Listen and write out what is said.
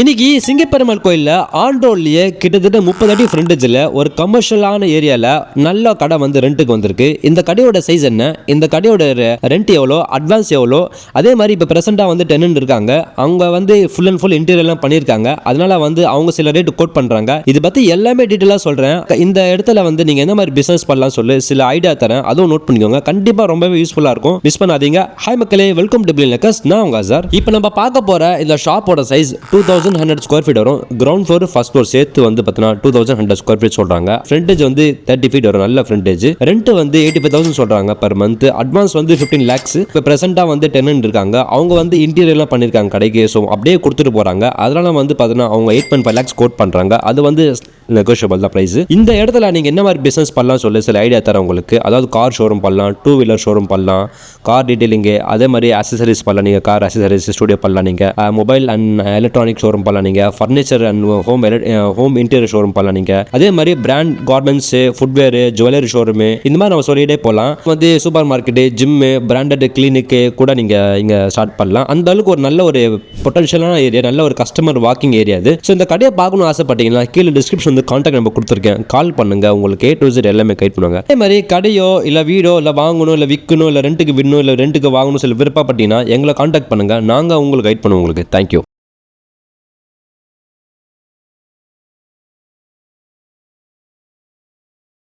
இன்னைக்கு சிங்கப்பெருமாள் கோயிலில் ஆன் ரோட்லேயே கிட்டத்தட்ட 30 அடி ஃப்ரண்டேஜில் ஒரு கமர்ஷியலான ஏரியாவில் நல்ல கடை வந்து ரெண்ட்டுக்கு வந்திருக்கு. இந்த கடையோட சைஸ் என்ன, இந்த கடையோட ரெண்ட் எவ்வளோ, அட்வான்ஸ் எவ்வளோ, அதே மாதிரி இப்போ ப்ரெசென்ட்டாக வந்து டெனன்ட் இருக்காங்க, அவங்க வந்து ஃபுல் அண்ட் ஃபுல் இன்டீரியர்லாம் பண்ணியிருக்காங்க. அதனால வந்து அவங்க சில ரேட்டு கோட் பண்ணுறாங்க. இது பற்றி எல்லாமே டீட்டெயிலாக சொல்கிறேன். இந்த இடத்துல வந்து நீங்கள் எந்த மாதிரி பிஸ்னஸ் பண்ணலாம் சொல்லி சில ஐடியா தரேன், அதுவும் நோட் பண்ணிக்கோங்க. கண்டிப்பாக ரொம்பவே யூஸ்ஃபுல்லாக இருக்கும், மிஸ் பண்ணாதீங்க. ஹாய் மக்களே, வெல்கம் டு பிளின் லக்கஸ். நான் உங்க சார். இப்போ நம்ம பார்க்க போகிற இந்த ஷாப்போட சைஸ் 2100 ஸ்கொயர் ஃபீட் வரும். கிரவுண்ட் ஃப்ளோர் ஃபர்ஸ்ட் ஃப்ளோர் சேர்த்து வந்து பார்த்தீங்கன்னா 2100 ஸ்கொயர் ஃபீட் சொல்றாங்க. ஃப்ரண்டேஜ் வந்து 30 ஃபீட் வரும், நல்ல ஃப்ரண்டேஜ். ரெண்ட் வந்து 85,000 சொல்றாங்க பர் மந்த். அட்வான்ஸ் வந்து 15 lakhs. இப்போ பிரசென்ட்டா வந்து டெனன்ட் இருக்காங்க, அவங்க வந்து இன்டீரியர்லாம் பண்ணியிருக்காங்க கடைக்கு. ஸோ அப்படியே கொடுத்துட்டு போறாங்க. அதனால வந்து பார்த்தீங்கன்னா அவங்க 8.5 lakhs கோட் பண்றாங்க. அது வந்து நெகோஷியபிள் தான் பிரைஸ். இந்த இடத்துல நீங்க என்ன மாதிரி பிசினஸ் பண்ணலாம் சொல்லி சில ஐடியா தரேன் உங்களுக்கு. அதாவது கார் ஷோரூம் பண்ணலாம், 2 வீலர் ஷோரூம் பண்ணலாம், கார் டீடைலிங்கு, அதே மாதிரி அக்சசரிஸ் பண்ணலாம். நீங்க கார் அக்சசரிஸ் ஸ்டுடியோ பண்ணலாம், நீங்க மொபைல் அண்ட் எலக்ட்ரானிக் ஷோரூம் பண்ணலாம், நீங்க furniture and home interior showroom பண்ணலாம், நீங்க அதே மாதிரி brand garments, footwear, jewellery showroom, இந்த மாதிரி நம்ம சொல்லிட்டே போகலாம். வந்து சூப்பர் மார்க்கெட்டு, ஜிம்மு, பிராண்டட் கிளினிக்கு கூட நீங்க இங்க ஸ்டார்ட் பண்ணலாம். அந்த அளவுக்கு ஒரு நல்ல ஒரு பொட்டன்ஷியலான ஏரியா, நல்ல ஒரு கஸ்டமர் வாக்கிங் ஏரியா இது. ஸோ இந்த கடையை பார்க்கணும்னு ஆசைப்பட்டீங்கன்னா கீழே டிஸ்கிரிப்ஷன் வந்து கான்டாக்ட் நம்பர் கொடுத்துருக்கேன், கால் பண்ணுங்க. உங்களுக்கு A to Z எல்லாமே கைட் பண்ணுவாங்க. அதே மாதிரி கடையோ இல்ல வீடோ இல்ல வாங்கணும் இல்ல விற்கணும் இல்ல ரெண்டுக்கு விடணும் இல்ல ரெண்டுக்கு வாங்கணும் சில விருப்பப்பட்டீங்கன்னா எங்களை கான்டாக்ட் பண்ணுங்க, நாங்க உங்களுக்கு கைட் பண்ணுவோம் உங்களுக்கு. தேங்க்யூ.